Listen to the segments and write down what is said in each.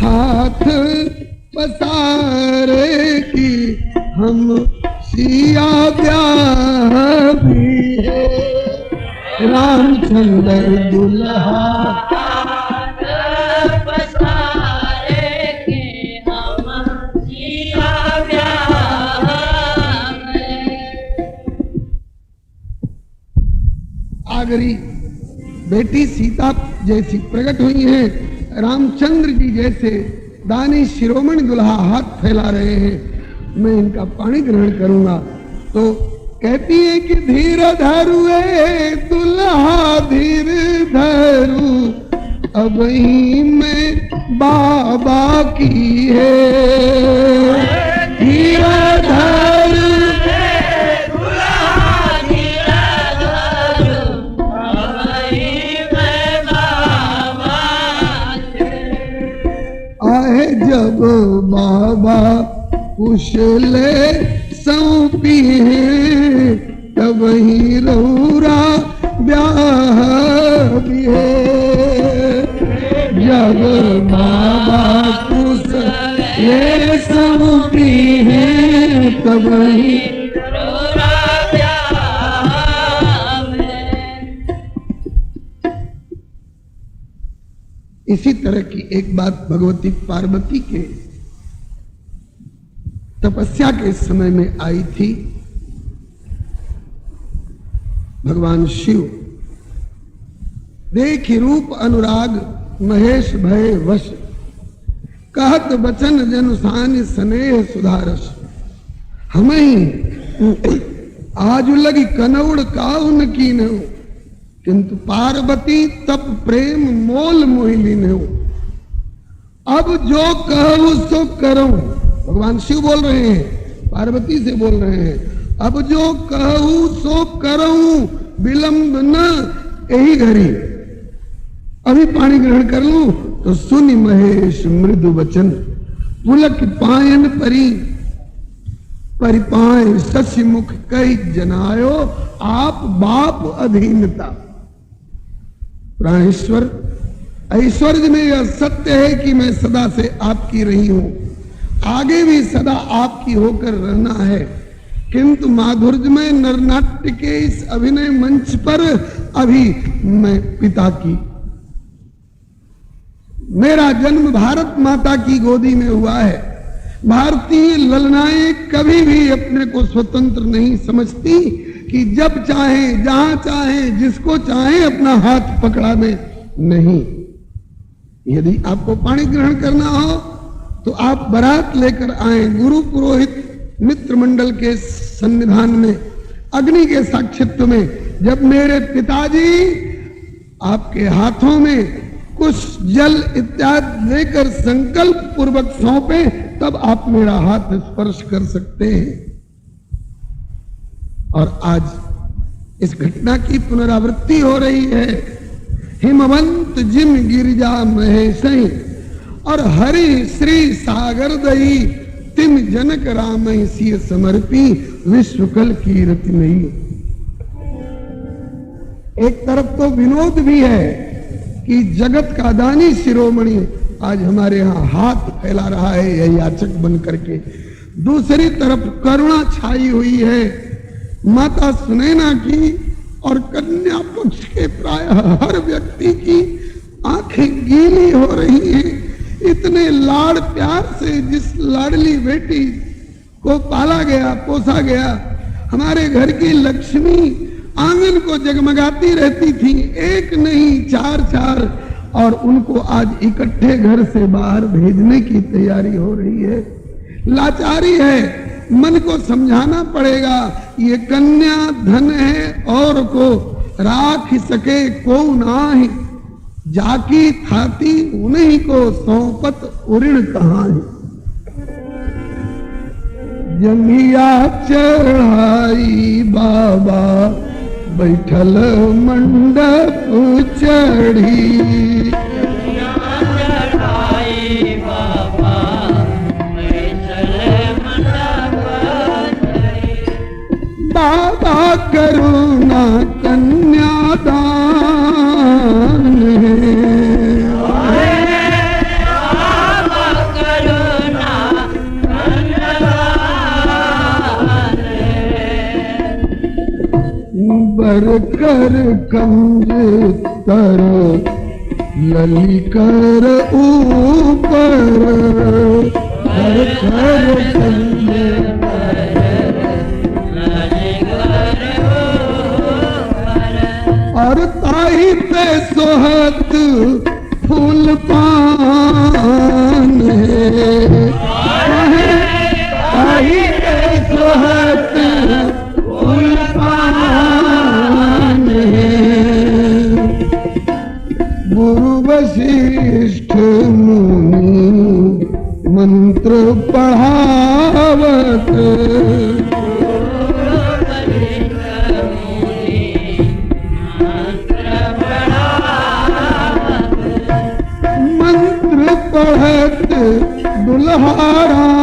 हाथ पसारे की हम सिया ब्याह भी है। रामचंद्र दुल्हा आगरी बेटी सीता जैसी प्रकट हुई हैं, रामचंद्र जी जैसे दानी शिरोमणि दुल्हा हाथ फैला रहे हैं, मैं इनका पानी ग्रहण करूंगा। तो कहती है कि धीर धरु दुल्हा धीर धरु, अब ही मैं बाबा की है। धीर धरु जब बाबा कुशले सौंपी है, तब ही रौरा ब्याह भी है। जब बाबा कुशले सौंपी है, तब ही रौरा ब्याह है। इसी तरह की एक बात भगवती पार्वती के तपस्या के समय में आई थी। भगवान शिव देखि रूप अनुराग महेश भय वश, कहत बचन जनुसानि स्नेह सुधारस। हमें आज लगी कनौड़ काउन की न, किंतु पार्वती तप प्रेम मोल मोहिली न। अब जो कहूं सो करूं, भगवान शिव बोल रहे हैं, पार्वती से बोल रहे हैं। अब जो कहूं सो करूं, विलंब न यही घड़ी। अभी पानी ग्रहण कर लूं तो सुनि महेश मृदु वचन, पुलक पायन परी परिपाय शशि मुख कई जनायो, आप बाप अधीनता। प्राणेश्वर, ऐश्वर्य में यह सत्य है कि मैं सदा से आपकी रही हूं, आगे भी सदा आपकी होकर रहना है, किंतु माधुर्यमय नरनाट्य के इस अभिनय मंच पर अभी मैं पिता की। मेरा जन्म भारत माता की गोदी में हुआ है। भारतीय ललनाएं कभी भी अपने को स्वतंत्र नहीं समझती कि जब चाहे जहां चाहे जिसको चाहे अपना हाथ पकड़ा दे। नहीं, यदि आपको पानी ग्रहण करना हो तो आप बारात लेकर आए, गुरु पुरोहित मित्र मंडल के सन्निधान में, अग्नि के साक्षित्व में। जब मेरे पिताजी आपके हाथों में कुछ जल इत्यादि लेकर संकल्प पूर्वक सौंपे, तब आप मेरा हाथ स्पर्श कर सकते हैं। और आज इस घटना की पुनरावृत्ति हो रही है। हिमवंत जिम गिरिजा महेशई, और हरि श्री सागर दई, तिम जनक राम सिय समर्पी, विश्वकल कीर्ति नहीं। एक तरफ तो विनोद भी है कि जगत का दानी शिरोमणि आज हमारे यहाँ हाथ फैला रहा है यह याचक बन करके। दूसरी तरफ करुणा छाई हुई है माता सुनैना की, और कन्या पक्ष के प्राय हर व्यक्ति की आंखें गीली हो रही हैं। इतने लाड़ प्यार से जिस लाडली बेटी को पाला गया, पोसा गया, हमारे घर की लक्ष्मी आंगन को जगमगाती रहती थी, एक नहीं चार चार, और उनको आज इकट्ठे घर से बाहर भेजने की तैयारी हो रही है। लाचारी है, मन को समझाना पड़ेगा, ये कन्या धन है और को राख सके को नाही, जाकी थाती उन्हीं को सौंपत उऋण कहां। जंगिया चढ़ाई बाबा बैठल मंडप चढ़ी, बाबा करुणा कन्यादान है। कर कर कंज तर लली कर ऊपर कर कर कंज और ताही पे सोहत फूल पान है ताही पे सोहत फूल पान है गुरु वशिष्ठ मुनि मंत्र पढ़ावत पढ़त दुल्हा राम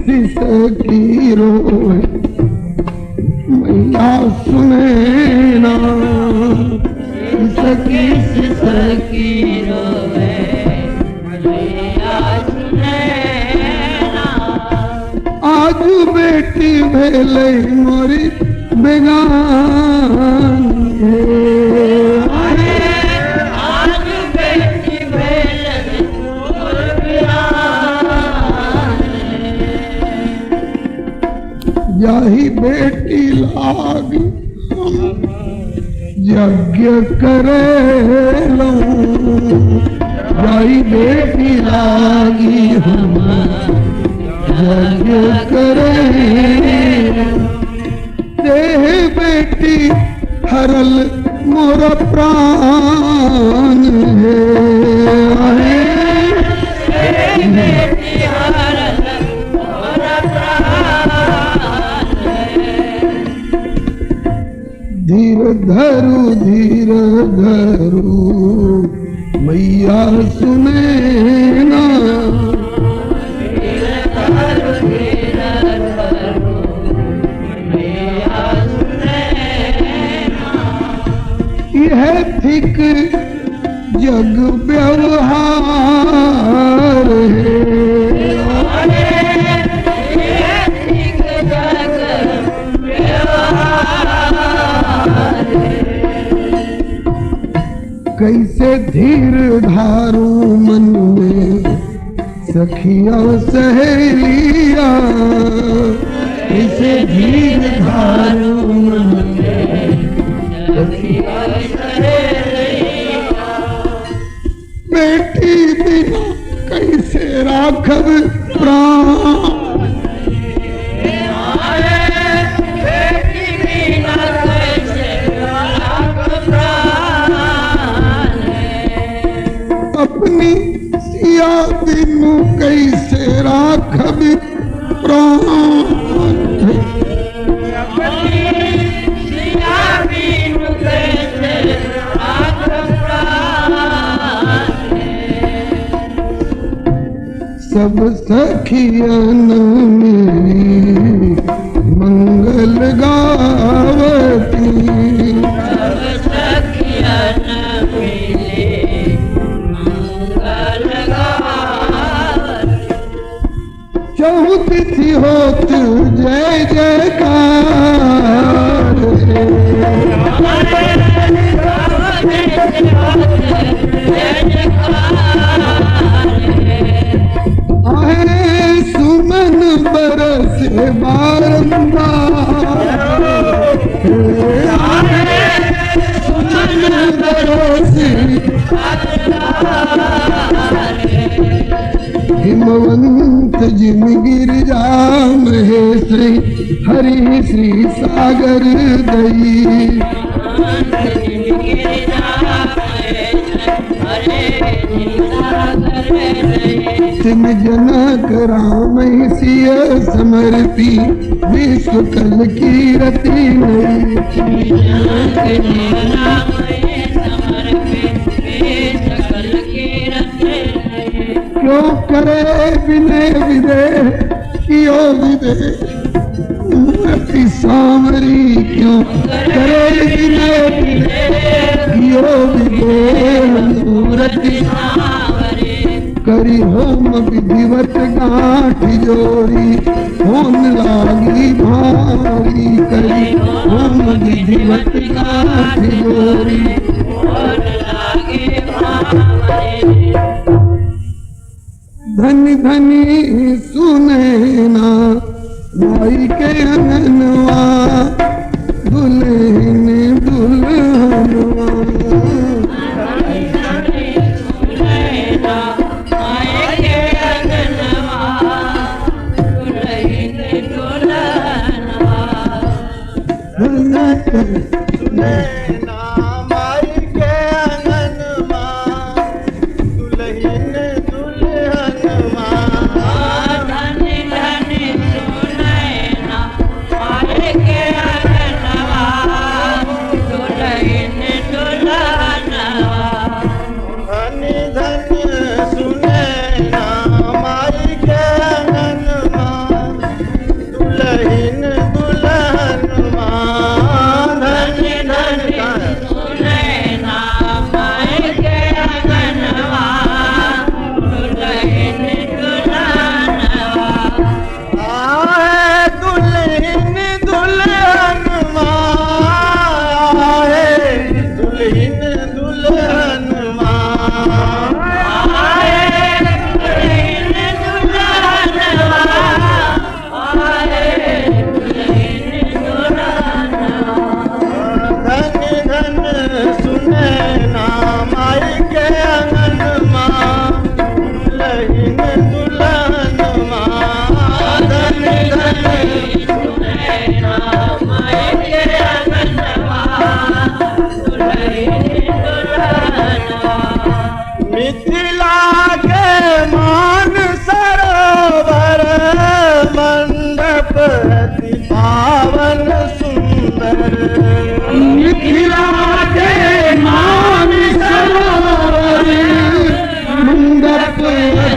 सिसकी रोए मैया सुने ना सिसकी रोए आज बेटी भेले मोरी बेगान आज बेटी भेले मोरी बेगान यही बेटी लागी यज्ञ करे लो यही बेटी लागी हम यज्ञ करे देह बेटी हरल मोर प्राण है बेटी हरल मोर प्राण है धीर धरू मैया सुने ना यह थिक जग व्यवहार कैसे धीर धारू मन में सखिया सहेलिया कैसे धीर धारू मन में बेटी बिना कैसे राखब प्राण बेटी बिना कैसे राखब प्राण अपनी सिया बिनु कैसे राखब प्राण सब सखियन मेरी मंगल गावती सब सखियन मेरी मंगल गावती चौतिथि होत जय जयकार सुमन बरस बारंबार सुमन बरस हिमवंत जिम गिरिजा महेश हरि श्री सागर दई तिम जनक राम सिय समर्पी विश्व कल कीरति क्यों करे विनय विदे कियो विदे मूर्ति सामरी क्यों करे विनय यो विदेह मूर्ति करी होम विधिवत गांठ जोड़ी होन लागी भारी करी होम विधिवत गांठ जोड़ी धनी धनी सुने ना माई के अंगनवा दुल्हन दुल्हनवा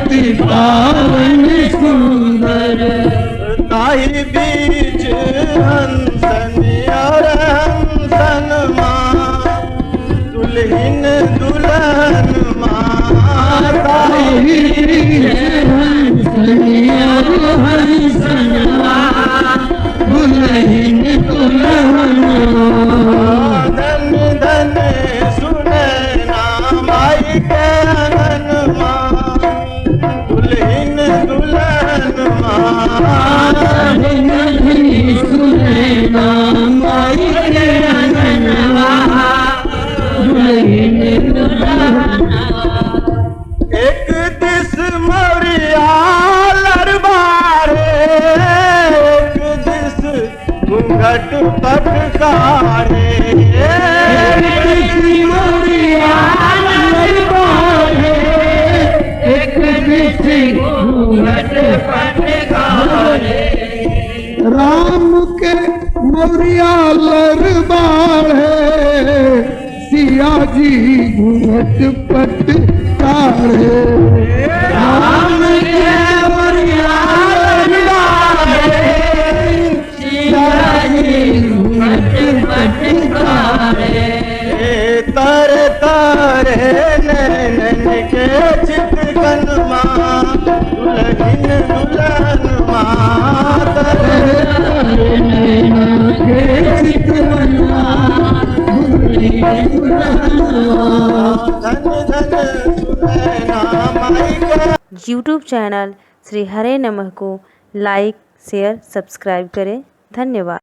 पावन सुंदर ताहि बीच हंसन और हंसन माँ दुल्हन दुल्हन माँ ताहि बीच हंसन और हंसन माँ दुल्हन दुल्हन माँ धन धन सुने ना माई के आंगन माँ एक दिस मौरिया लरबारे एक दिस घूंघट पटकारे मौरिया लरबारे एक दिस घूंघट पटकारे राम के मौरिया लरबारे सिया जी घूंघट पटकारे राम के मौरिया लरबारे सिया जी घूंघट पटकारे तर तारे नैनन के चितकन माँ दुल्हन दुल्हन माँ तर तारे नैनन के चितकन माँ दुल्हन दुल्हन माँ धन धन सुनैना माई का। यूट्यूब चैनल श्री हरे नमः को लाइक शेयर सब्सक्राइब करें। धन्यवाद।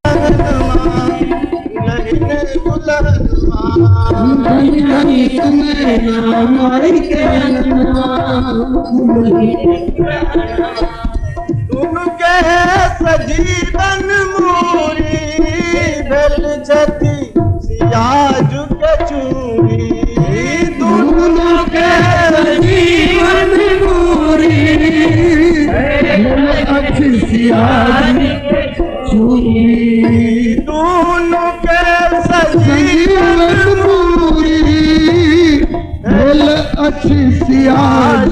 उनके सजीवन मूरी भेल छथि सिया जुग चूरी दोनों के सजीवन मूरी भेल छथि सिया चूरी दोनों के सजीवन मूरी भेल अछि सिया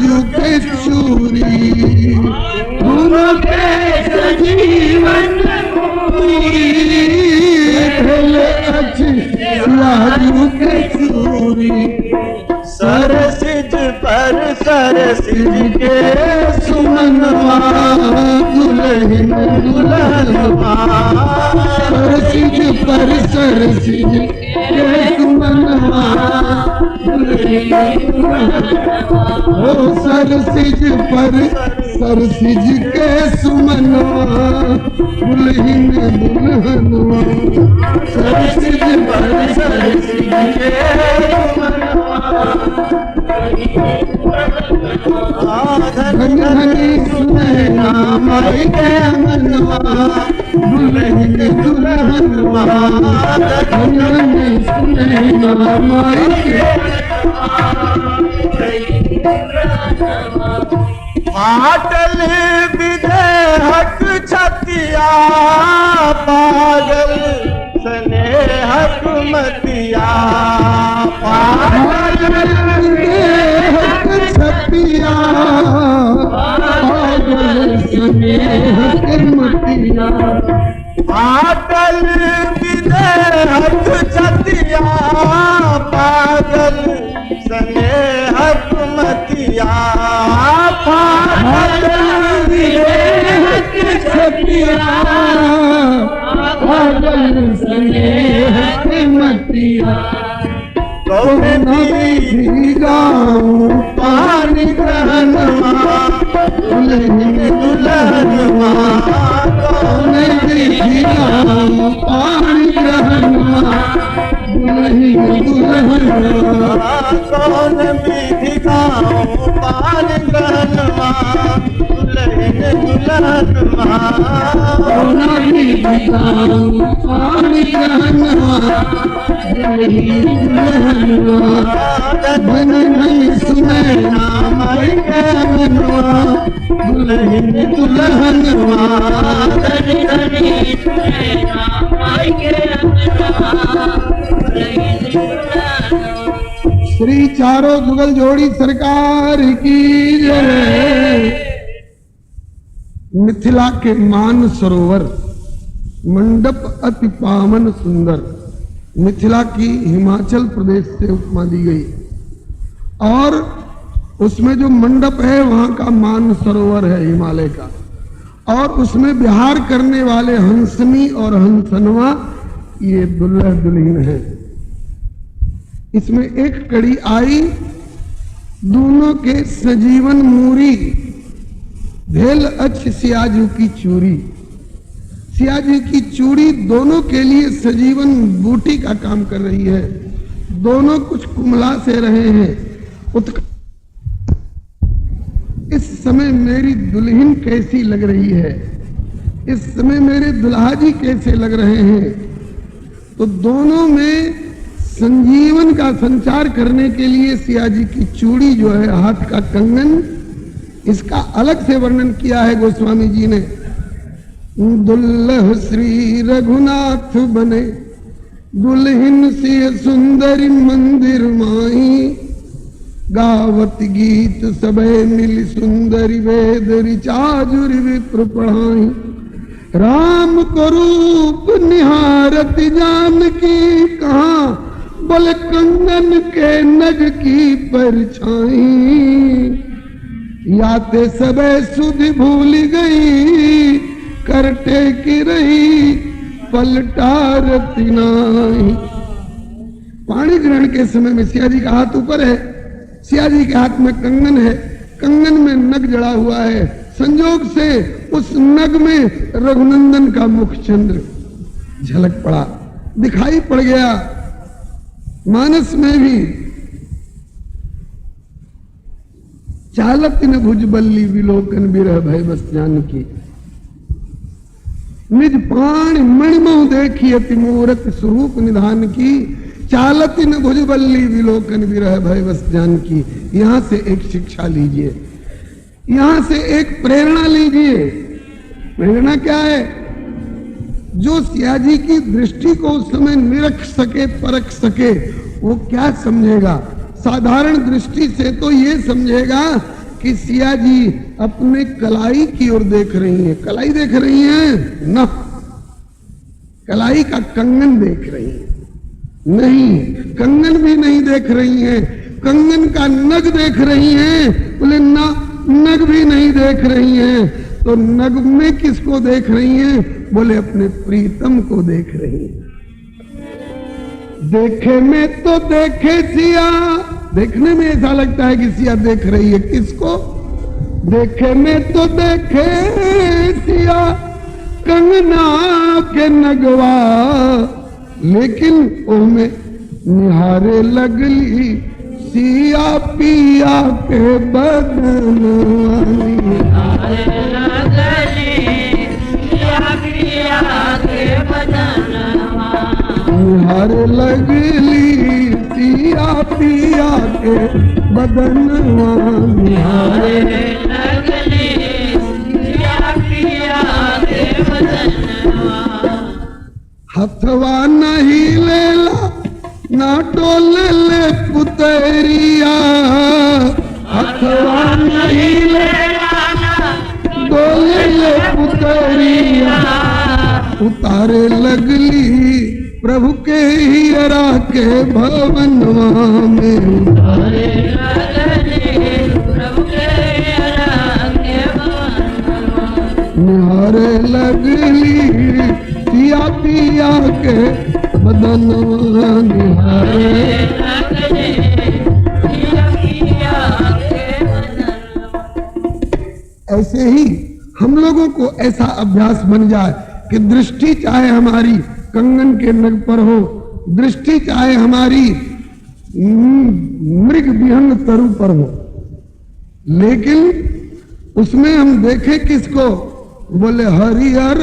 जुग चूरी दोनों के सजीवन मूरी भेल अछि सिया बाजू के चूरी, सरसिज पर सरसिज के सुमनवा, दुल्हन दुल्हनवा, सरसिज पर सरसिज के सुमनवा, ओ सरसिज पर सरसिज के सुमनवा, दुल्हन दुल्हनवा, सरसिज पर सरसिज के धन धनी सुनैना माई के अंगनवा, दुल्हन दुल्हनवा, धन धनी सुनैना माई के पाटल विदेहक छतिया, पागल स्नेहक मतिया, पागल स्नेहक छतिया, पागल स्नेहक मतिया, पाटल विदेहक छतिया, पागल स्नेहक मतिया, पागल विदेहक छतिया, पागल स्नेहक मतिया, कौन भी गाऊं पानी ग्रहणवा, दुल्हन दुल्हनवा, कौन भी गाऊं पानी ग्रहणवा, दुल्हन दुल्हनवा, कौन विधि गाऊं पानी ग्रहणवा, दुल्हन दुल्हनवा, कौन भी गाऊं पानी ग्रहणवा, दुल्हन दुल्हनवा, धन धनी सुनैना माई के अंगनवा, दुल्हन दुल्हनवा, धनी धनी सुनैना माई के अंगनवा, दुल्हन दुल्हनवा। श्री चारों जुगल जोड़ी सरकार की जय। मिथिला के मान सरोवर मंडप अति पावन सुंदर, मिथिला की हिमाचल प्रदेश से उपमा दी गई, और उसमें जो मंडप है वहां का मान सरोवर है हिमालय का, और उसमें विहार करने वाले हंसनी और हंसनवा ये दुल्हा दुल्हन है। इसमें एक कड़ी आई, दोनों के सजीवन मूरी, भेल अच्छ सियाजू की चूरी, सियाजी की चूड़ी दोनों के लिए सजीवन बूटी का काम कर रही है। दोनों कुछ कुमला से रहे हैं। इस समय मेरी दुल्हन कैसी लग रही है, इस समय मेरे दुल्हा जी कैसे लग रहे हैं। तो दोनों में संजीवन का संचार करने के लिए सियाजी की चूड़ी जो है, हाथ का कंगन, इसका अलग से वर्णन किया है गोस्वामी जी ने। दुल्लह श्री रघुनाथ बने, दुल्हन सी सुंदरी मंदिर माही, गावत गीत सबे मिल सुंदरी वेद ऋचाजुर विप्र पढ़ाई। राम को रूप निहारत जानकी, कहाँ बोले कंगन के नग की परछाई। याते सबे सुधि भूल गई, करटे की रही पलटा रति नाई। पाणी ग्रहण के समय में सियाजी का हाथ ऊपर है, सियाजी के हाथ में कंगन है, कंगन में नग जड़ा हुआ है। संजोग से उस नग में रघुनंदन का मुख चंद्र झलक पड़ा, दिखाई पड़ गया। मानस में भी चालत न भुजबल्ली विलोकन बिरह भय बस जानकी। निज पाण मणिमो देखी अति मूरत स्वरूप निधान की। चालत न भुजबल्ली विलोकन विरह भय बस जानकी। यहां से एक शिक्षा लीजिए, यहां से एक प्रेरणा लीजिए। प्रेरणा क्या है? जो सियाजी की दृष्टि को उस समय निरख सके, परख सके, वो क्या समझेगा? साधारण दृष्टि से तो ये समझेगा कि सियाजी अपने कलाई की ओर देख रही हैं। कलाई देख रही हैं ना, कलाई का कंगन देख रही हैं। नहीं, कंगन भी नहीं देख रही हैं। कंगन का नग देख रही हैं, बोले ना, नग भी नहीं देख रही हैं। तो नग में किसको देख रही हैं? बोले अपने प्रीतम को देख रही हैं। देखे में तो देखे सिया, देखने में ऐसा लगता है कि सिया देख रही है किसको? देखे में तो देखे सिया कंगना के नगवा, लेकिन ओमे निहारे लगली सिया पिया के बदनवा। निहारे लगली सिया पिया के बदनवा, निहारे लगली सिया पिया के बदनवा। निहारे लगली सिया पिया के बदनवा। हथवा नहीं लेला ना टोले ले पुतरिया, हथवा नहीं लेला डोले ले पुतरिया। उतारे लगली प्रभु के हियरा के भवनवा में। उतारे लगली प्रभु के हियरा के भवनवा। निहारे लगली सिया पिया के बदनवा। निहारे लगली सिया पिया के बदनवा। ऐसे ही हम लोगों को ऐसा अभ्यास बन जाए कि दृष्टि चाहे हमारी कंगन के नग पर हो, दृष्टि चाहे हमारी मृग विहंग तरु पर हो, लेकिन उसमें हम देखें किसको? बोले हरिहर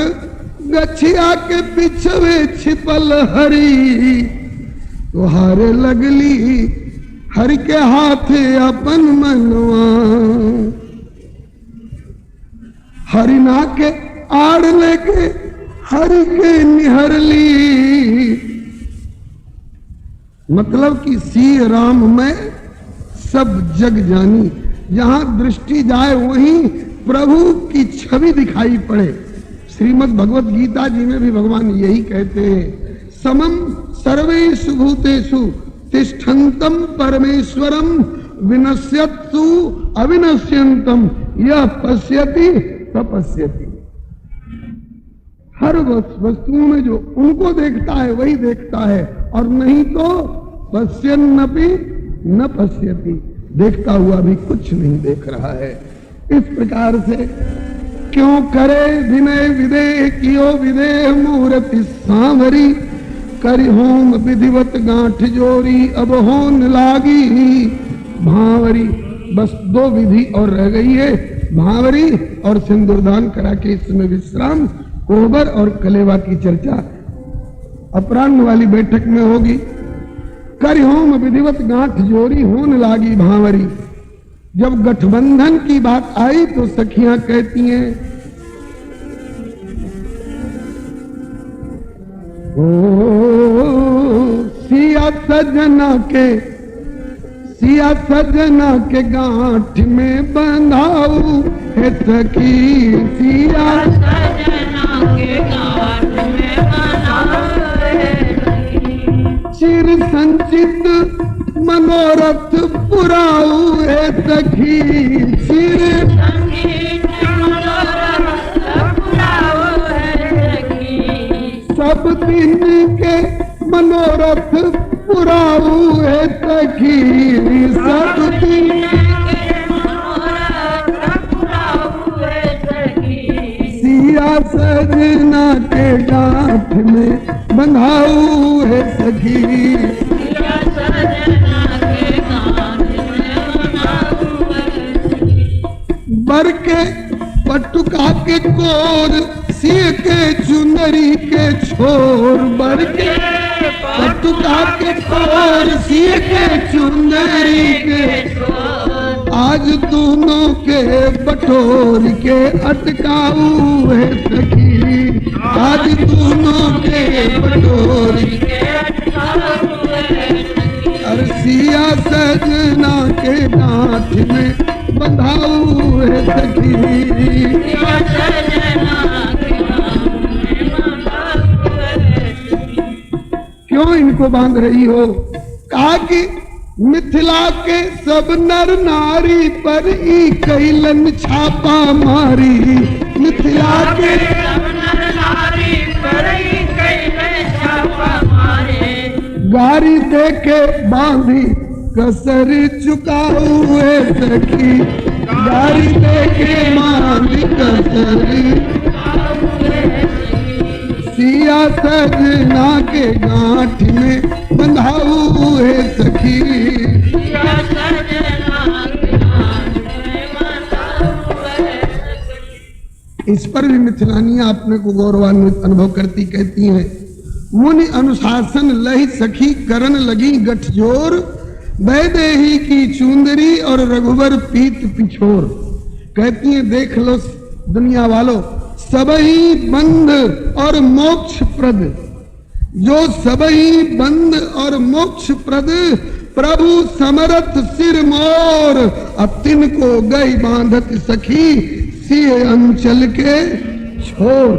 गछिया के पिछवे छिपल हरी, तो हारे लगली हरि के हाथे अपन मनवा। हरिना के आड़ लेके हरि के निहरली, मतलब कि सी राम में सब जग जानी। जहां दृष्टि जाए वहीं प्रभु की छवि दिखाई पड़े। श्रीमद् भगवत गीता जी में भी भगवान यही कहते हैं, समम सर्वेषु भूतेषु तिष्ठन्तम परमेश्वरम विनश्यत्सु अविनश्यन्तम यह पश्यति तपस्यति। हर वस्तुओं में जो उनको देखता है वही देखता है, और नहीं तो पश्यन्नपि न पश्यति, देखता हुआ भी कुछ नहीं देख रहा है। इस प्रकार से क्यों करे विनय विदेह कियो विदेह मूर्ति सांवरी, करि होम विधिवत गांठ जोरी अब होन लागी भांवरी। बस 2 विधि और रह गई है, भांवरी और सिंदूरदान करा के इसमें विश्राम। कोहबर और कलेवा की चर्चा अपराह्न वाली बैठक में होगी। करि होम विधिवत गांठ जोरी होन लागी भांवरी। जब गठबंधन की बात आई तो सखियां कहती हैं, ओ सिया सजना के गांठ में बंधाऊ है सखी, सिया सजना के गांठ में बंधाऊ है सखी। चिर संचित मनोरथ पुराऊ है सखी, चिर संचित मनोरथ पुराऊ है सखी। सब दिन के मनोरथ पुराऊ है सखी, सब दिन के मनोरथ पुराऊ है सखी। सिया सजना के गांठ में बंधाऊ है सखी, सिया सजना के गांठ में बंधाऊ है सखी। बर के पटुका के कोर सिय के चुनरी के छोर, बर के पटुका के कोर सिय के चुनरी के, आज दोनों के बटोर के अटकाऊ है सखी, आज दोनों के बटोर के अटकाऊ है सखी। अरसिया सजना के गांठ में बंधाऊ है सखी, सिया सजना के गांठ में बंधाऊ है सखी। क्यों इन को बांध रही हो। कहा कि मिथिला के सब नर नारी पर ई कैलन छापा मारी। मिथिला के सब नर नारी पर ही कैलन छापा मारे। गारी देके बांधी कसर चुकाऊए सखी। गारी देके बांधी कसर सिया सजना के गांठ में बंधाऊ है सखी। सिया सजना के गांठ में बंधाऊ है सखी। इस पर भी मिथिलानियां अपने को गौरवान्वित अनुभव करती कहती हैं, मुनि अनुशासन लही सखी करन लगी गठजोर। वैदेही की चुंदरी और रघुवर पीत पिछोर। कहती हैं देख लो दुनिया वालों, सबही बंद और मोक्ष प्रद, जो सबही बंद और मोक्ष प्रद प्रभु समरथ सिर मोर। अब तिन को गई बांधत सखी सिय अंचल के छोर।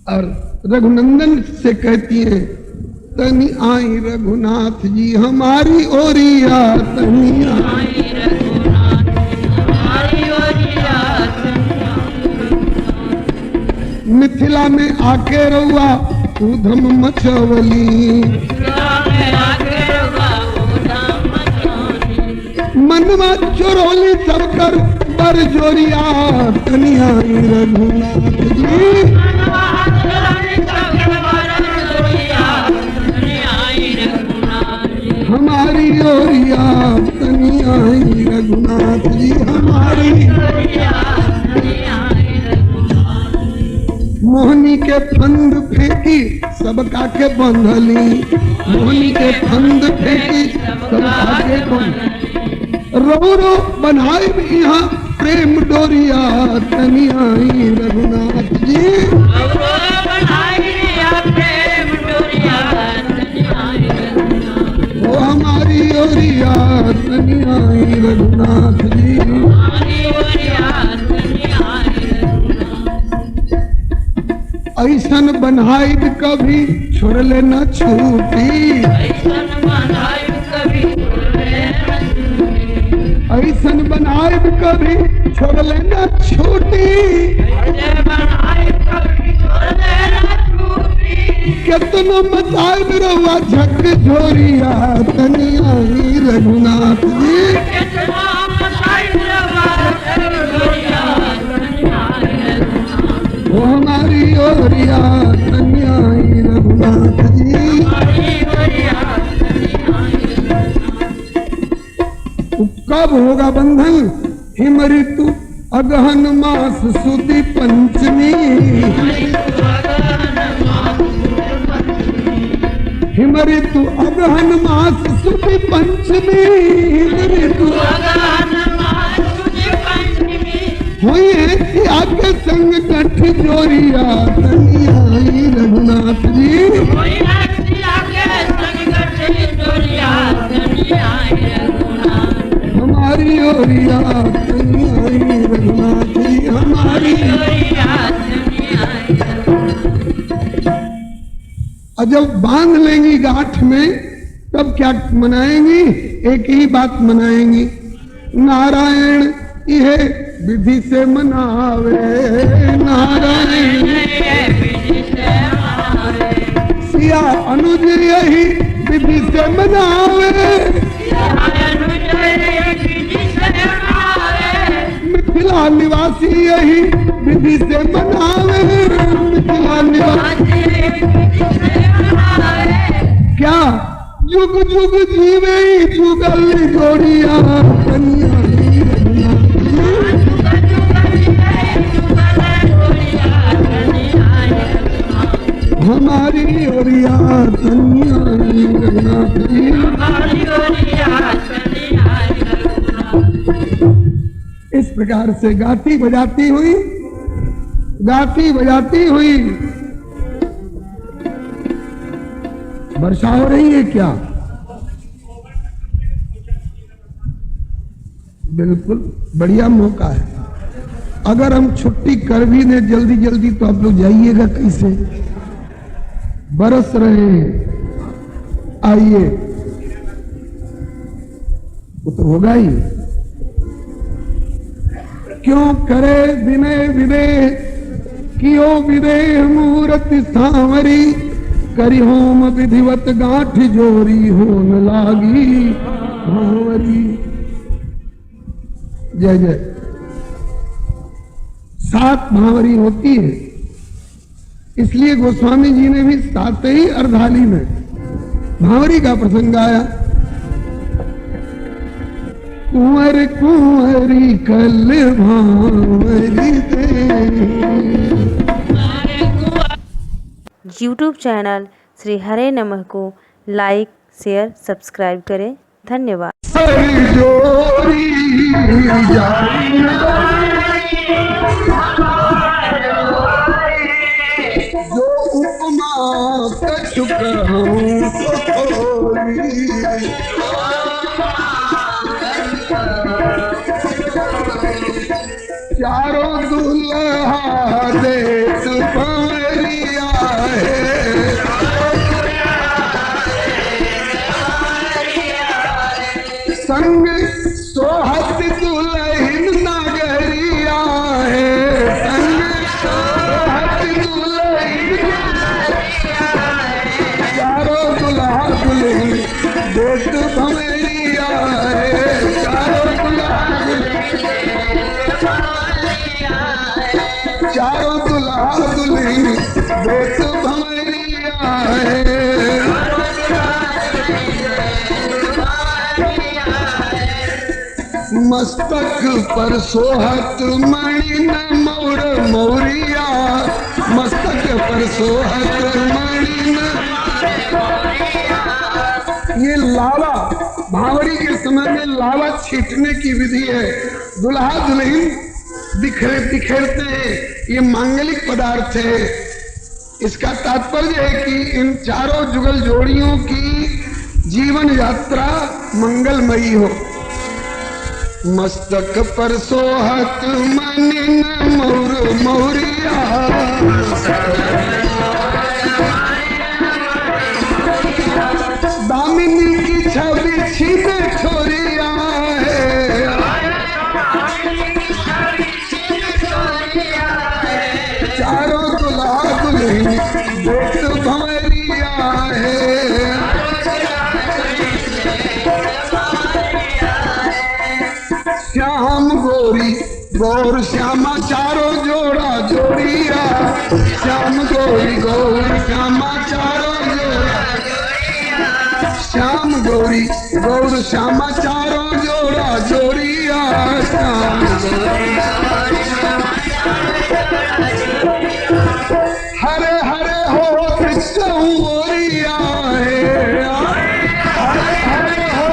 और रघुनंदन से कहती हैं, तनी आई रघुनाथ जी हमारी ओरिया। तनी आई रघुनाथ हमारी ओरिया। मिथिला में आके रहुआ उधम मचवली। मनवा चोरोली सब कर बर जोरिया। तनी आई रघुनाथ जी हमारी ओरिया। तनी आई रघुनाथ जी हमारी। मोहनी के फंद फेंकी सबका के बंधली। मोहनी के फंद फेंकी सबका के बंधली। रो रो बनाए यहाँ प्रेम डोरिया। तनी आई रघुनाथ जी वो हमारी ओरिया। तनी आई रघुनाथ जी ऐसन बनाई कभी छोड़ लेना छूटी। ऐसन बनाए कभी छोड़ लेना छूटी। कितना मचाए रहुआ झक झोरिया। तनी आई रघुनाथ जी वो हमारी ओरिया। तनी आई रघुनाथ जी कब होगा बंधन? हिम ऋतु अगहन मास सुदी पंचमी। हिम ऋतु अगहन मास सुदी पंचमी। हिम ऋतु हुई है कि आपके संग गठ जोरिया। तनी आई रघुनाथ जी हमारी ओरिया। तनी आई रघुनाथ जी हमारी। और जब बांध लेंगी गांठ में तब क्या मनाएंगी? एक ही बात मनाएंगी, नारायण यह विधि से मनावे। नारायण सिया अनुज यही विधि से मनावे। मिथिला निवासी यही विधि से मनावे। मिथिला निवासी क्या जुग जुग जीवे जुगल जोड़िया। कन्या हमारी ओरिया। कन्या रघुनाथ जी इस प्रकार से गाती बजाती हुई वर्षा हो रही है क्या? बिल्कुल बढ़िया मौका है। अगर हम छुट्टी कर भी दें जल्दी जल्दी तो आप लोग जाइएगा कैसे? बरस रहे हैं। आइए, वो तो होगा ही। क्यों करे विनय विदेह, कियो विदेह मूर्ति सांवरी, करी होम विधिवत गांठ जोरी, होन लागी भांवरी। जय जय। 7 भांवरी होती है, इसलिए गोस्वामी जी ने भी 7 ही अर्धाली में भांवरी का प्रसंग आया। कुंवर कुंवरी कल भांवरी दे। यूट्यूब चैनल श्री हरे नमः को लाइक, शेयर, सब्सक्राइब करें। धन्यवाद। जोरी जो उपमा कछु कहूं चारों दुल्हा देश पवरिया है, संग सोहत दुल्हन नगरिया है, संग सोहत दुल्हन, चारों दुल्हा दुल्हन देश भंवरिया है, चारों दुल्हा चारों दुल्हा दुल्हन देश भंवरिया है। मस्तक पर सोहत मणि न मोर मौरिया, मस्तक पर सोहत मणि न। ये लावा भांवरी के समय में लावा छीटने की विधि है। दुल्हा दुल्हन बिखेरते हैं, ये मांगलिक पदार्थ है। इसका तात्पर्य है कि इन चारों जुगल जोड़ियों की जीवन यात्रा मंगलमयी हो। मस्तक पर सोहत मणि न मोर मौरिया, दामिनी की छवि छीने छोरिया है, चारों दुल्हा दुल्हन देश भंवरिया है। श्याम गोरी गौर श्यामा चारों जोड़ा जोड़िया, श्याम गोरी गौर श्यामा चारों जोड़ा, श्याम गौरी गौर श्यामा चारों जोड़ा जोड़िया, श्याम हरे हरे हो कृष्ण गोरिया है, हरे हरे हो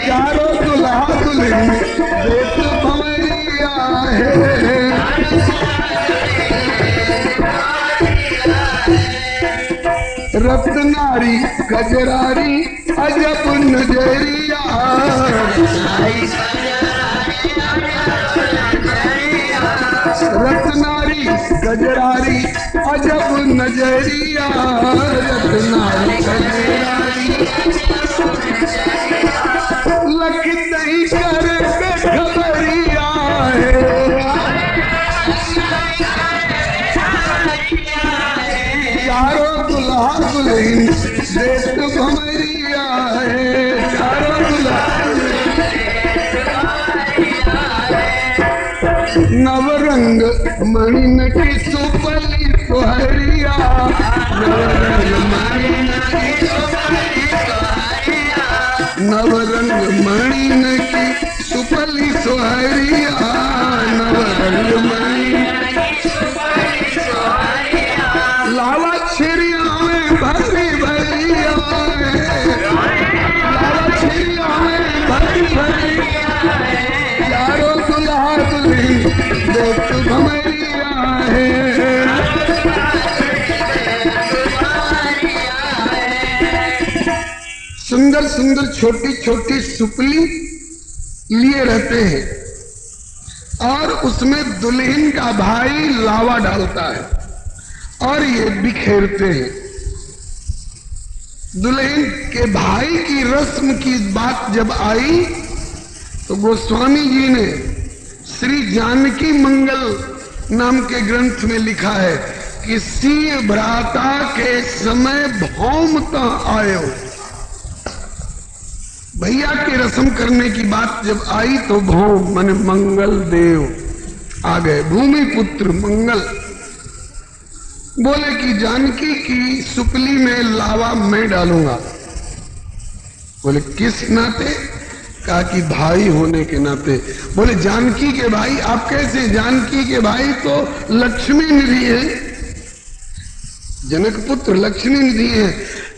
चारों दुल्हा दुल्हन देश भंवरिया है। रत्नारी गजरारी अजब नजरिया, रत्नारी गजरारी अजब नजरिया, रत्नारी गजरारी लख नहीं कर खबरिया है, चारों दुल्हा दुल्हन देश भंवरिया है, चारों दुल्हा नवरंग मणिन की सुपली सुहरिया, नवरंग मणिन की सुपली सुहरिया, नवरंग मणिन की सुपली सुहरिया, नवरंग मणिन की सुपली सुहरिया, लावा छिरिया में भरी भरिया है, लावा छिरिया में भरी भरिया है, चारों दुल्हा दुल्हन देश भंवरिया है। सुंदर सुंदर छोटी छोटी सुपली लिए रहते हैं और उसमें दुल्हन का भाई लावा डालता है और ये बिखेरते हैं। दुल्हन के भाई की रस्म की बात जब आई तो गोस्वामी जी ने श्री जानकी मंगल नाम के ग्रंथ में लिखा है कि सिंह भ्राता के समय भौमता आयो। भैया की रस्म करने की बात जब आई तो भौम माने मंगल देव आ गए, भूमि पुत्र मंगल। बोले कि जानकी की सुपली में लावा मैं डालूंगा। बोले किस नाते? कहा कि भाई होने के नाते। बोले जानकी के भाई आप कैसे? जानकी के भाई तो लक्ष्मी निधि है, जनक पुत्र लक्ष्मी निधि है।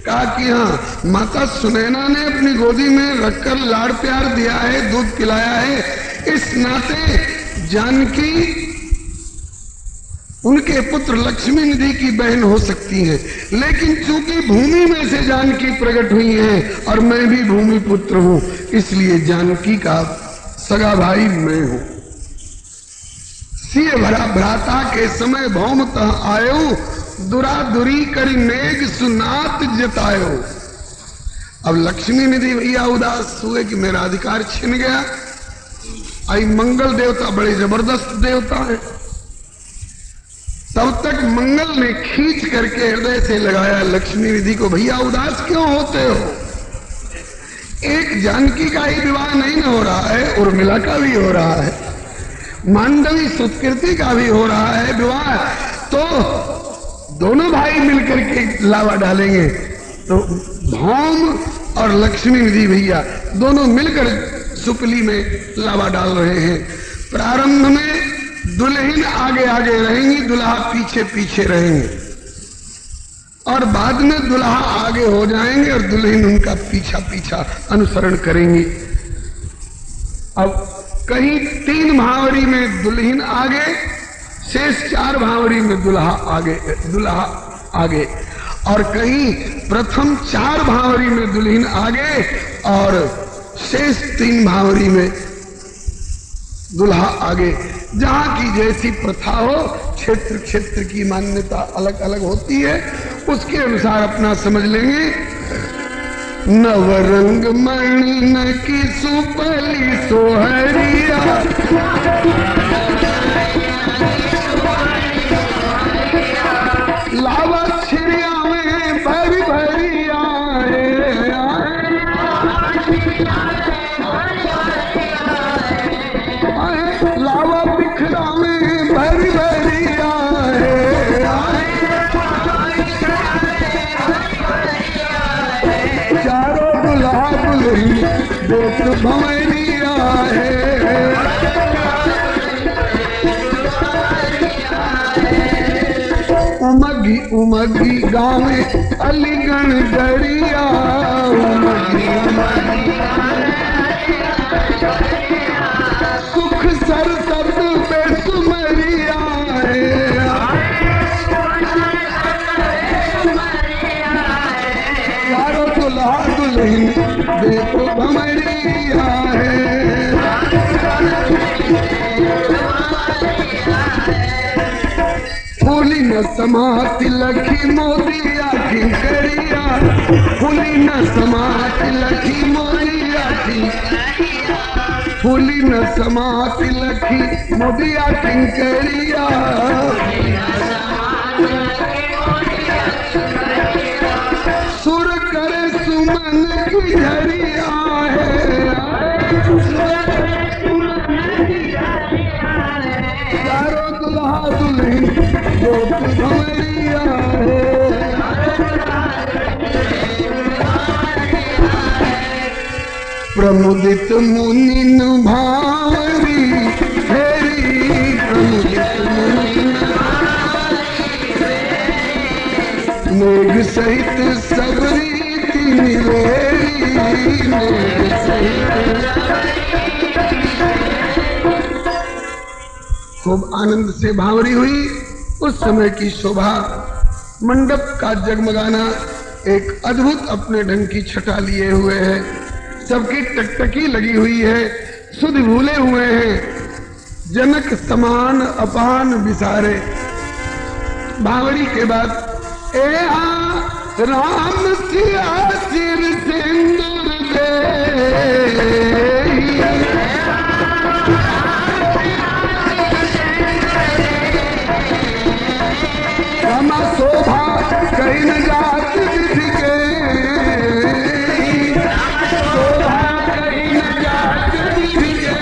कहा कि हाँ, माता सुनैना ने अपनी गोदी में रखकर लाड़ प्यार दिया है, दूध पिलाया है, इस नाते जानकी उनके पुत्र लक्ष्मी निधि की बहन हो सकती है। लेकिन चूंकि भूमि में से जानकी प्रकट हुई है और मैं भी भूमि पुत्र हूं, इसलिए जानकी का सगा भाई मैं हूं। सिय भरा भ्राता के समय भौमता आयो, दुरादुरी करी नेग सुनात जतायो। अब लक्ष्मी निधि भैया उदास हुए कि मेरा अधिकार छिन गया। आई मंगल देवता बड़े जबरदस्त देवता है। तब तक मंगल ने खींच करके हृदय से लगाया लक्ष्मी निधि को, भैया उदास क्यों होते हो? एक जानकी का ही विवाह नहीं न हो रहा है, उर्मिला का भी हो रहा है, मांडवी सुतकीर्ति का भी हो रहा है विवाह, तो दोनों भाई मिलकर के लावा डालेंगे। तो भौम और लक्ष्मी निधि भैया दोनों मिलकर सुपली में लावा डाल रहे हैं। प्रारंभ में दुल्हन आगे आगे रहेंगी, दुल्हा पीछे पीछे रहेंगे, और बाद में दुल्हा आगे हो जाएंगे और दुल्हन उनका पीछा पीछा अनुसरण करेंगी। अब कहीं 3 भावरी में दुल्हन आगे, शेष 4 भावरी में दुल्हा आगे, और कहीं प्रथम 4 भावरी में दुल्हन आगे और शेष 3 भावरी में दुल्हा आगे। जहां की जैसी प्रथा हो, क्षेत्र क्षेत्र की मान्यता अलग अलग होती है, उसके अनुसार अपना समझ लेंगे। नवरंग मणि न की सुपली सोहरिया, लावा छिड़िया में भरी भरी आए, लावा बिखरा में भरी भरी आए, चारों दुल्हा दुल्हन देख भंवरिया है। उमगी उमगी गाँव अलीगढ़ दरिया, उमगी सुख सर शब्द पे सुमरिया है, चारों दुल्हा दुल्हन देखो भंवरिया है। फूली न समाति लखी मोदिया किंकरिया, फूली न समाति लखी मोदिया किंकरिया, फूली न समाति लखी मोदिया किंकरिया, सुर करे सुमन की झरिया है, चारों दुल्हा दुल्हन देख भंवरिया है। प्रमुदित मुनि भावरी फेरी, प्रमुदित मुनि मेघ सहित सबरी निवेरी, मेघ सहित। खूब आनंद से भावरी हुई। उस समय की शोभा, मंडप का जगमगाना एक अद्भुत अपने ढंग की छटा लिए हुए है, सबकी टकटकी लगी हुई है, सुध भूले हुए हैं। जनक समान अपान विसारे, भावड़ी के बाद ए राम सिया सिर सिंदूर दे, रामा शोभा कहीं न जात विधि के, शोभा कहीं न जात विधि के,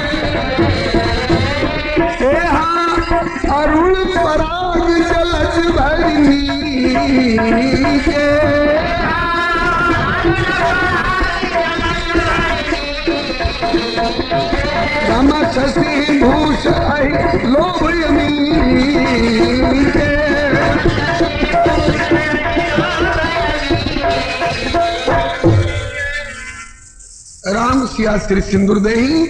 अरुण पराग जलज भरनी के, रामा शशि भूष लोभ के, राम सिया श्री सिंदूर देही,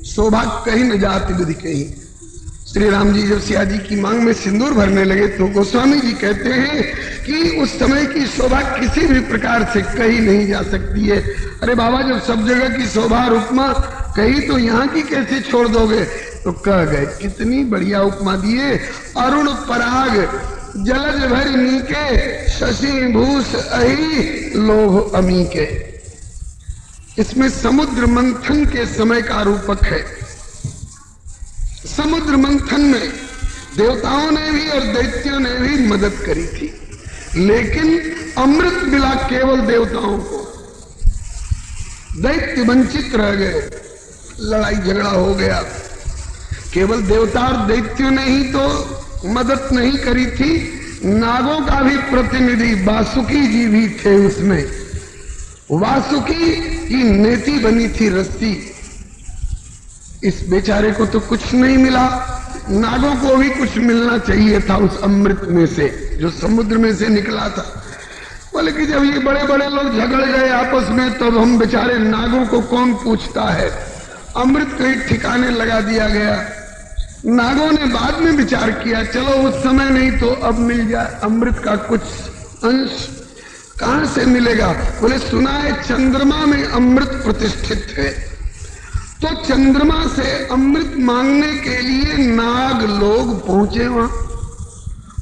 शोभा कहीं न जाति विधि कहीं। श्री राम जी जब सिया जी की मांग में सिंदूर भरने लगे तो गोस्वामी जी कहते हैं कि उस समय की शोभा किसी भी प्रकार से कही नहीं जा सकती है। अरे बाबा, जब सब जगह की शोभा और उपमा कही तो यहाँ की कैसे छोड़ दोगे? तो कह गए, कितनी बढ़िया उपमा दिए। अरुण पराग जलज भरनी के, शशि भूष अहि लोभ अमी के। इसमें समुद्र मंथन के समय का रूपक है। समुद्र मंथन में देवताओं ने भी और दैत्यों ने भी मदद करी थी, लेकिन अमृत मिला केवल देवताओं को। दैत्य वंचित रह गए, लड़ाई झगड़ा हो गया। केवल देवता और दैत्यों ने ही तो मदद नहीं करी थी, नागों का भी प्रतिनिधि वासुकी जी भी थे उसमें। वासुकी की नेति बनी थी रस्सी। इस बेचारे को तो कुछ नहीं मिला, नागों को भी कुछ मिलना चाहिए था उस अमृत में से जो समुद्र में से निकला था। बोले कि जब ये बड़े बड़े लोग झगड़ गए आपस में, तब हम बेचारे नागों को कौन पूछता है। अमृत को एक ठिकाने लगा दिया गया। नागों ने बाद में विचार किया, चलो उस समय नहीं तो अब मिल जाए अमृत का कुछ अंश। कहां से मिलेगा? बोले सुना है चंद्रमा में अमृत प्रतिष्ठित है। तो चंद्रमा से अमृत मांगने के लिए नाग लोग पहुंचे वहां।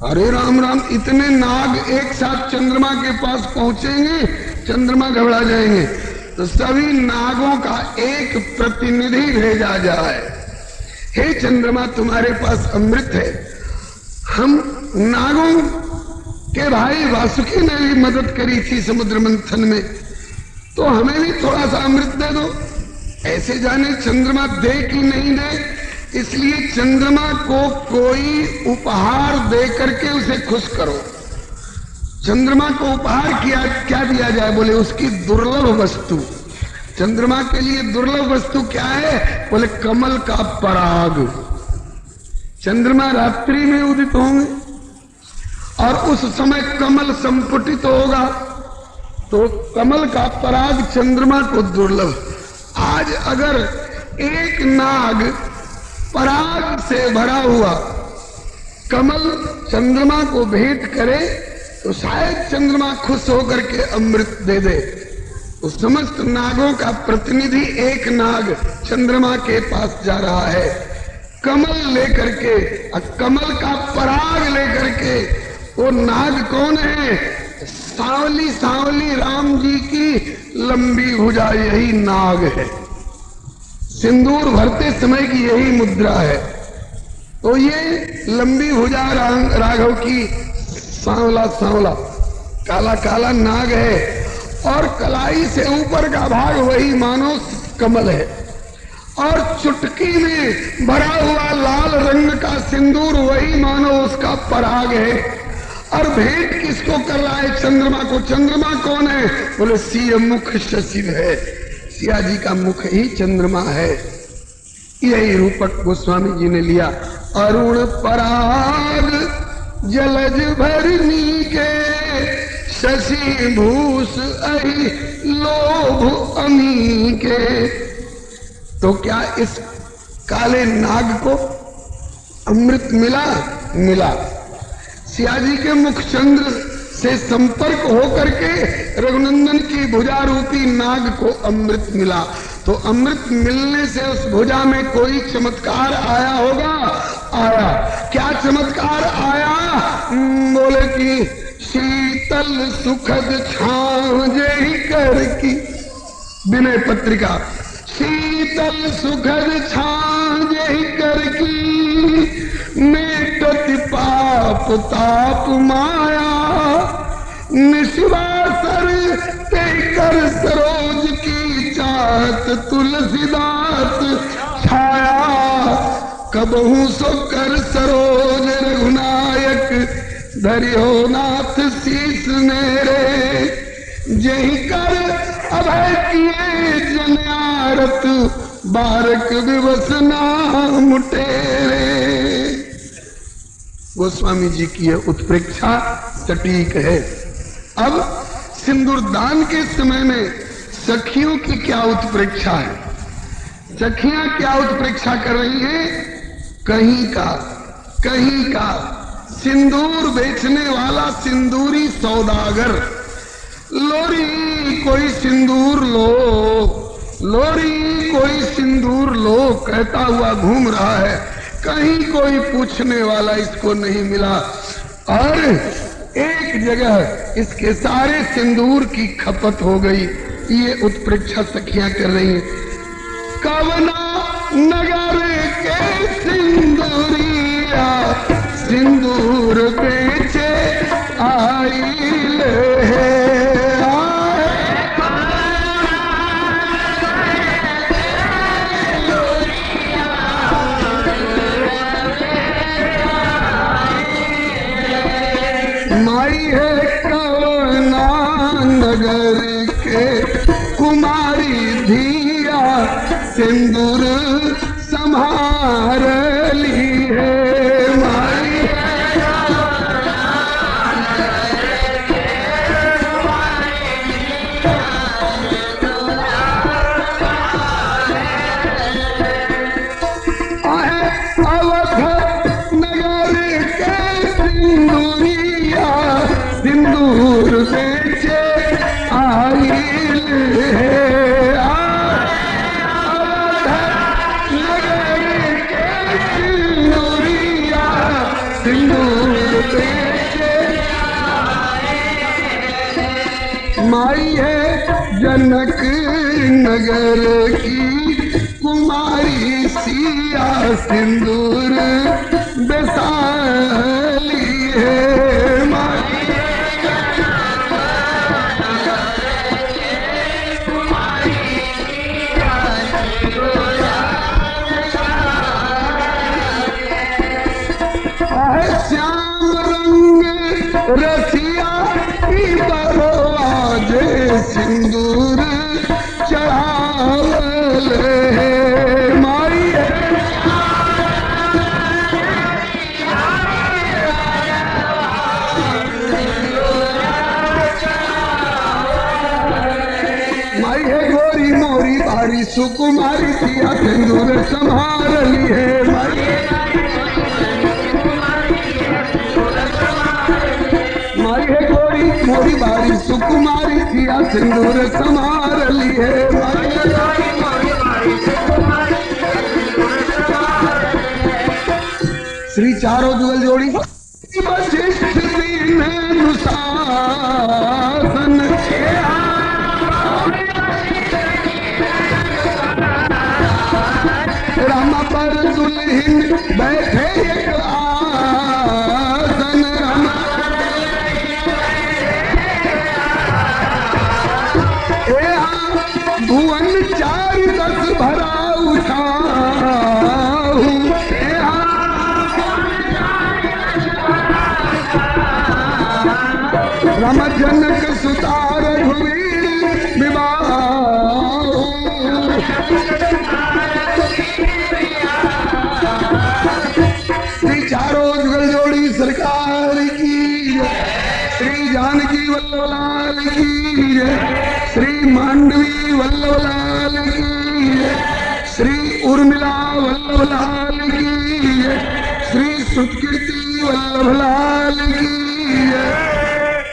अरे राम राम, इतने नाग एक साथ चंद्रमा के पास पहुंचेंगे, चंद्रमा घबरा जाएंगे। तो सभी नागों का एक प्रतिनिधि भेजा जाए, हे चंद्रमा तुम्हारे पास अमृत है। हम नागों के भाई वासुकी ने भी मदद करी थी समुद्र मंथन में, तो हमें भी थोड़ा सा अमृत दे दो। ऐसे जाने चंद्रमा दे कि नहीं दे, इसलिए चंद्रमा को कोई उपहार दे करके उसे खुश करो। चंद्रमा को उपहार क्या दिया जाए? बोले उसकी दुर्लभ वस्तु। चंद्रमा के लिए दुर्लभ वस्तु क्या है? बोले कमल का पराग। चंद्रमा रात्रि में उदित होंगे और उस समय कमल संपुटित होगा, तो कमल का पराग चंद्रमा को दुर्लभ। आज अगर एक नाग पराग से भरा हुआ कमल चंद्रमा को भेंट करे तो शायद चंद्रमा खुश होकर के अमृत दे दे। तो समस्त नागों का प्रतिनिधि एक नाग चंद्रमा के पास जा रहा है कमल लेकर के, और कमल का पराग लेकर के। वो नाग कौन है? सांवली सांवली राम जी की लंबी भुजा, यही नाग है। सिंदूर भरते समय की यही मुद्रा है। तो ये लंबी भुजा राघव की सांवला सांवला काला काला नाग है, और कलाई से ऊपर का भाग वही मानो कमल है, और चुटकी में भरा हुआ लाल रंग का सिंदूर वही मानो उसका पराग है। और भेंट किसको कर रहा है? चंद्रमा को। चंद्रमा कौन है? बोले सिय मुख शशि है। सिया जी का मुख ही चंद्रमा है। यही रूपक गोस्वामी जी ने लिया। अरुण पराग जलज भरनी के, शशि भूष अहि लोभ अमी के। तो क्या इस काले नाग को अमृत मिला? मिला। सियाजी के मुख चंद्र से संपर्क होकर के रघुनंदन की भुजा रूपी नाग को अमृत मिला। तो अमृत मिलने से उस भुजा में कोई चमत्कार आया होगा? आया। क्या चमत्कार आया? बोले कि शीतल सुखद छांव जय कर की विनय पत्रिका, शीतल सुखद छांव जय कर की मेटत पाप ताप माया निशिवासर ते कर सरोज की चाहत तुलसीदास छाया कबहू सो कर सरोज रघुनायक धरियो नाथ शीस मेरे जही कर अभय किए जन्यारत बारक विवस नाम तेरे। गोस्वामी जी की यह उत्प्रेक्षा सटीक है। अब सिंदूर दान के समय में सखियों की क्या उत्प्रेक्षा है? सखियां क्या उत्प्रेक्षा कर रही हैं? कहीं का सिंदूर बेचने वाला सिंदूरी सौदागर, लोरी कोई सिंदूर लो, लोरी कोई सिंदूर लो कहता हुआ घूम रहा है। कहीं कोई पूछने वाला इसको नहीं मिला और एक जगह इसके सारे सिंदूर की खपत हो गई। ये उत्प्रेक्षा सखियां कर रही हैं। कवना नगर के सिंदूरिया सिंदूर बेचे आई ले माई है कवना नगर के कुमारी धिया सिंदूर संभार ली है। माई अवध नगर के सिंदूरिया सिंदूर बेचे आई है। माई है जनक नगर की कुमारी सिया सिंदूर बेसाली है। माई श्याम रंग रसिया की बरवाज सिंदूर चढ़ावल है। माई माई है गोरी मोरी बारी सुकुमारी सिया सिंदूर संभार ली है। माई है गोरी मोरी बारी सुकुमारी सिया सिंदूर संभार ली है। श्री चारों जुगल जोड़ी वशिष्ठ दीन अनुशासन रामा पर दुल्हन बैठे एक आसन। रामा भुवन 4-10 भरा उठा राम जनक सुतार रघुवीर विवाह। श्री चारों जुगल जोड़ी सरकार की, श्री जानकी वल्लभ लाल की जय, श्री मांडवी वल्लभ लाल की जय, श्री उर्मिला वल्लभ लाल की जय, श्री सुकृति वल्लभ लाल की जय,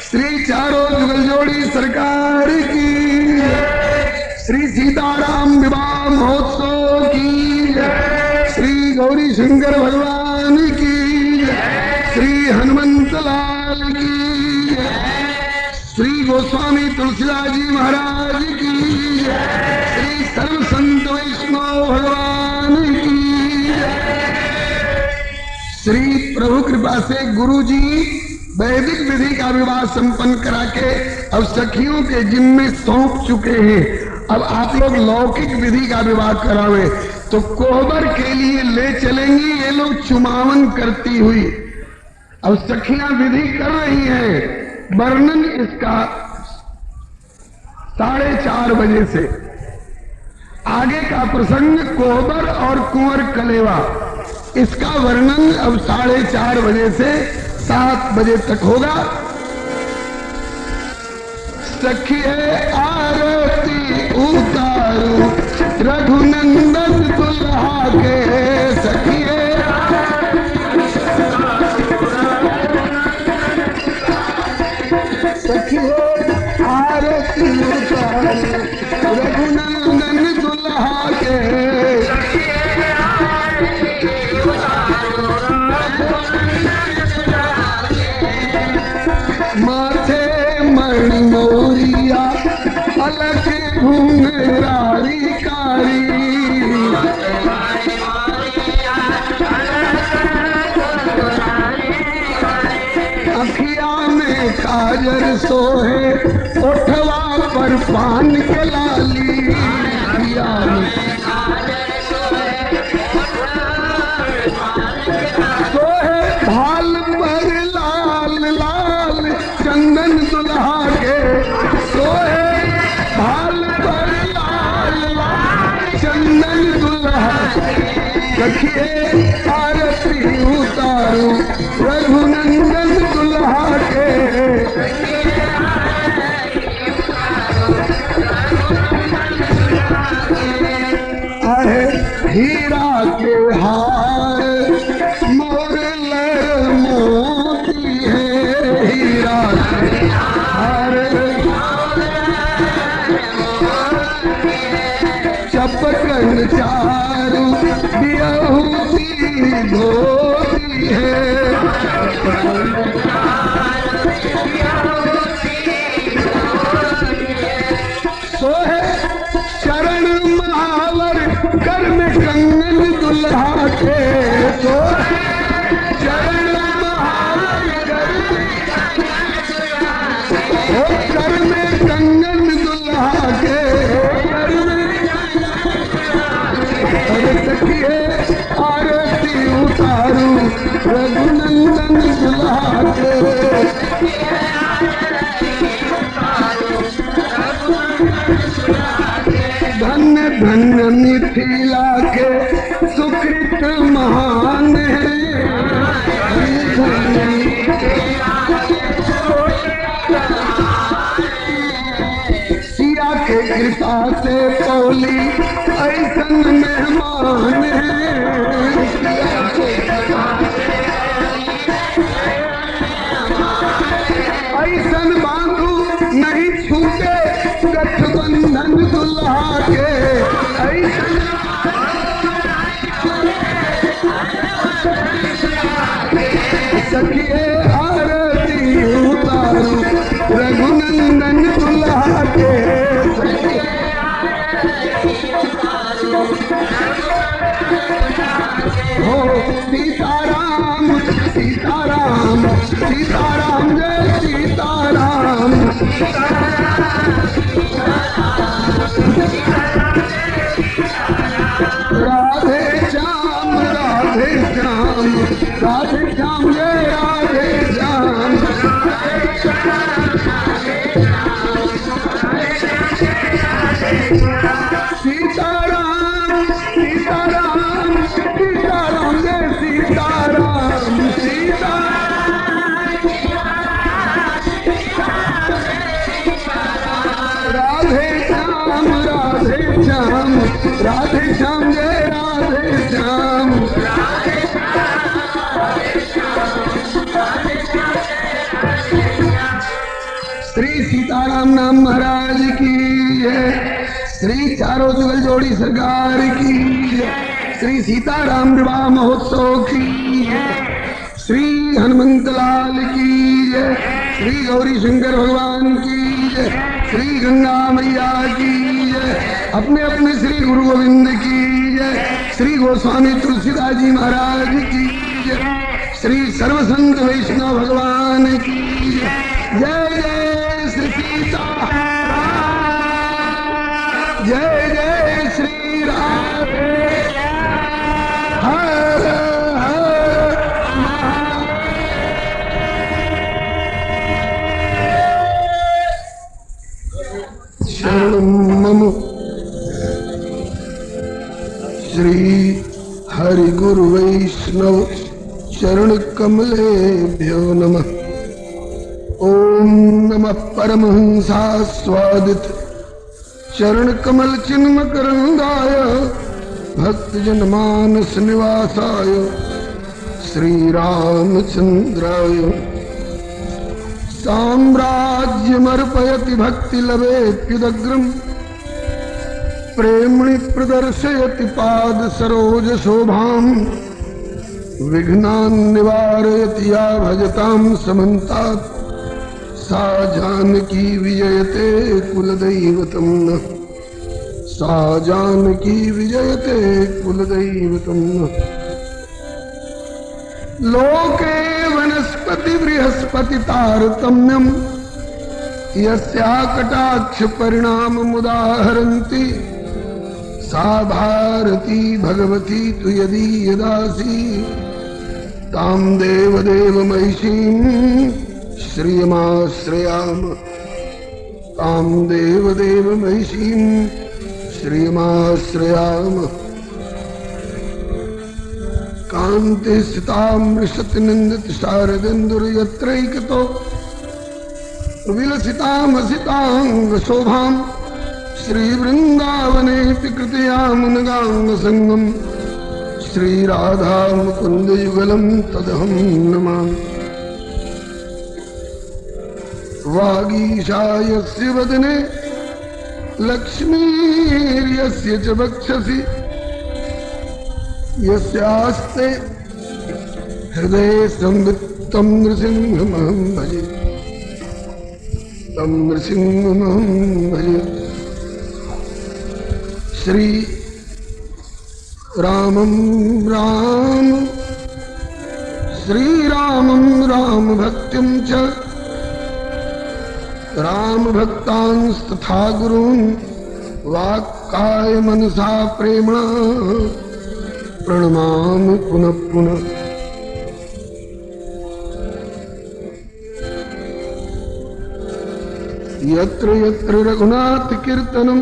श्री चारों जुगल जोड़ी सरकार की जय, श्री सीताराम विवाह महोत्सव की जय, श्री गौरी शंकर भगवान की जय, श्री हनुमंत लाल की जय, श्री गोस्वामी तुलसीदास जी महाराज की जय, श्री सर्व संत वैष्णव भगवान की जय। श्री प्रभु कृपा से गुरु जी वैदिक विधि का विवाह संपन्न करा के अब सखियों के जिम्मे सौंप चुके हैं। अब आप लोग लौकिक विधि का विवाह करावे तो कोहबर के लिए ले चलेंगी ये लोग चुमावन करती हुई। अब सखियां विधि कर रही हैं, वर्णन इसका 4:30 बजे से आगे का प्रसंग कोहबर और कुंवर कलेवा, इसका वर्णन अब 4:30 बजे से 7 बजे तक होगा। सखिए आरती उतारू रघुनंदन दुल्हा के, सखिए आरती उतारू रघुनंदन दुल्हा के, माथे मणि मोरिया अलग घुंघरारी कारी, अखिया में काजर सोहे ओठवा पर पान के लाली, अखिया में सोहे भाल पर लाल लाल चंदन दुल्हा के, सोहे भाल पर लाल लाल चंदन दुल्हा। सखिए आरती उतारू रघुनंदन दुल्हा के, अरे हीरा के हार मोर लर मोती है, हीरा के हार चपकन चारू बियहुती धोती है, सोहे चरण महावर कर में कंगन दुल्हा के, सोहे चरण महावर कर में कंगन दुल्हा के, अरे सखिए आरती उतारू रघुनंदन दुल्हा के, धन्य धन्य मिथिला के सुकृत महान है, सिया के कृपा से पौली ऐसन मेहमान है, ऐसन बांधू नहीं छूटे गठबंधन दुल्हा के, ऐसन सखिए आरती उतारू रघुनंदन दुल्हा के, हो सीताराम सीताराम सीताराम जय सीताराम, राधे श्याम राधे श्याम राधे श्याम जय राधे श्याम, सीताराम सीताराम सीताराम जय सीताराम, राधे श्याम राधे श्याम राधे श्याम जय राधे श्याम, श्री सीताराम नाम महाराज की है, श्री चारों जुगल जोड़ी सरकार की, श्री सीताराम विवाह महोत्सव की, श्री हनुमंत लाल की जय, श्री गौरी शंकर भगवान की जय, श्री गंगा मैया की जय, अपने अपने श्री गुरु गोविंद की जय, श्री गोस्वामी तुलसीदास जी महाराज की जय, श्री सर्व संत वैष्णव भगवान की जय। जय जय श्री सीता, जय जय श्री राधे, हर हर शरणं मम श्री हरि गुरु वैष्णव चरण कमलेभ्यो नमः। ओम नमः परमहंसास्वादित चरण कमल चिन्म करंगाय भक्त जन मानस निवासाय श्री रामचंद्राय साम्राज्यमर्पयति भक्ति लभेत्युदग्रम प्रेमणि प्रदर्शयति पाद सरोज शोभाम विघ्नान् निवारयति या भजतां समन्तात् सा जानकी विजयते कुलदैवतं नः, सा जानकी विजयते कुलदैवतं नः। लोके वनस्पति बृहस्पति तारतम्यम् यस्या कटाक्ष परिणाममुदाहरन्ति सा भारती भगवती तु यदीयदासी तां देवदेव महिषीं श्रियमाश्रयाम, तां देवदेव महिषीं श्रियमाश्रयाम। कान्ति स्थितामृषति निन्दित शारदेन्दुर्यत्रैकतो विलसितामसितांग शोभाम् श्री वृंदावने कृतयामुनगांग संगम श्री राधा मुकुंद युगलम तदहं नमामि। वागीशायस्य वदने लक्ष्मीर्यस्य च वक्षसि यस्यास्ते हृदये संवित्तं नृसिंहमहं भजे, तं नृसिंहमहं भजे। श्री रामं राम, श्री रामं राम भक्तिं च राम भक्तांस्तथा गुरून् वाक्काय मनसा प्रेम्णा प्रणमामि पुनः पुनः। यत्र यत्र रघुनाथ कीर्तनं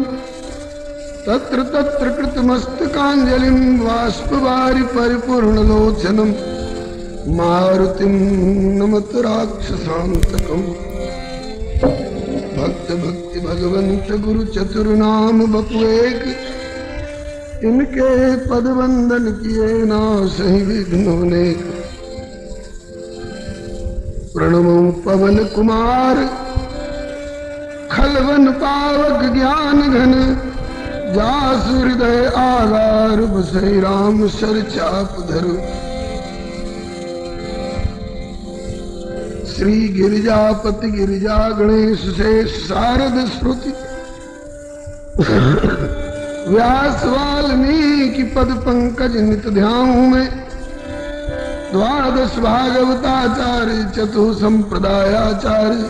तत्र तत्र कृतमस्तकाञ्जलिं बाष्पवारि परिपूर्णलोचनं मारुतिं नमत राक्षसान्तकम्। भक्त भक्ति भगवंत गुरु चतुर्नाम बपुएक इनके पद वंदन किए नासहि विघ्न अनेक। प्रणमो पवन कुमार खलवन पावक ज्ञान घन जासु हृदय आधार बसै राम सर चाप धरु। श्री गिरिजापति गिरिजा गणेश शेष शारद श्रुति व्यास वाल्मीकि पद पंकज नित ध्याऊं में। द्वादश भागवताचार्य चतु संप्रदायाचार्य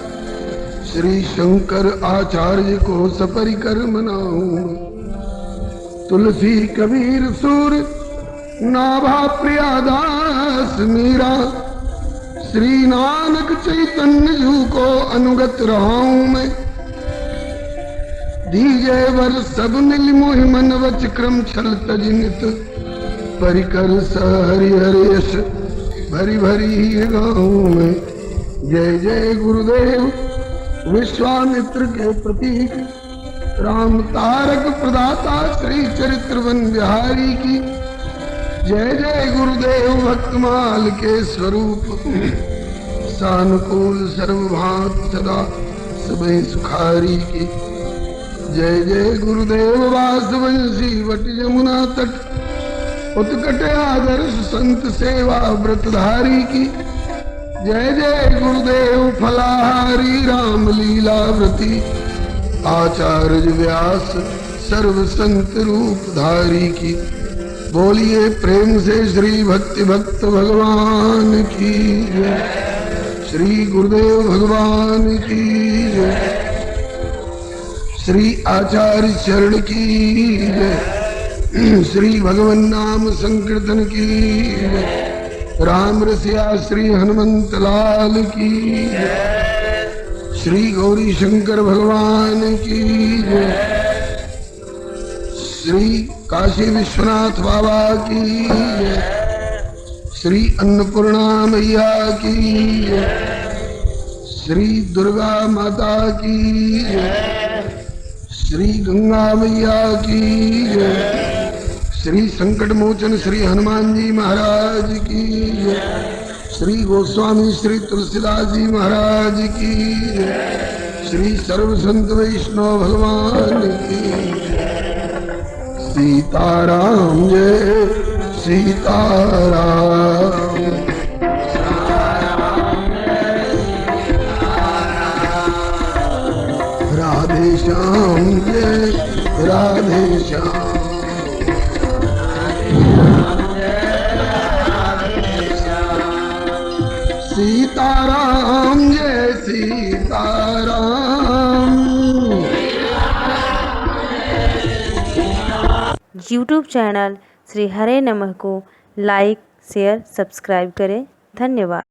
श्री शंकर आचार्य को सपरिकर मनाऊं। तुलसी कबीर सूर नाभा प्रियादास मीरा श्री नानक चैतन्य जू को अनुगत रहाऊं मैं। दीजे वर सब मिल मोहि मन वच क्रम छल तजनित परिकर सहरि हरेश भरी भरी गाऊं मैं। जय जय गुरुदेव विश्वामित्र के प्रतीक राम तारक प्रदाता श्री चरित्रवन बिहारी की जय जय गुरुदेव भक्तमाल के स्वरूप सानुकूल सर्वभात सदा सबे सुखारी की जय जय गुरुदेव वासवंशी वट यमुना तट उत्कट आदर्श संत सेवा व्रतधारी की जय जय गुरुदेव फलाहारी राम लीलावृति आचार्य व्यास सर्व संत रूप धारी की। बोलिए प्रेम से श्री भक्ति भक्त भगवान की जय। श्री गुरुदेव भगवान की जय। श्री आचार्य चरण की जय। श्री भगवन नाम संकीर्तन की जय। राम रसिया श्री हनुमंत लाल की जय। श्री गौरी शंकर भगवान की जय। श्री काशी विश्वनाथ बाबा की जय। श्री अन्नपूर्णा मैया की जय। श्री दुर्गा माता की जय। श्री गंगा मैया की जय। श्री संकट मोचन श्री हनुमान जी महाराज की जय। श्री गोस्वामी श्री तुलसीदास जी महाराज की जय। श्री सर्व संत वैष्णव भगवान की जय। सीताराम जय सीताराम। राधे श्याम जय राधे श्याम। सीताराम जय सीताराम। यूट्यूब चैनल श्री हरे नमः को लाइक शेयर सब्सक्राइब करें। धन्यवाद।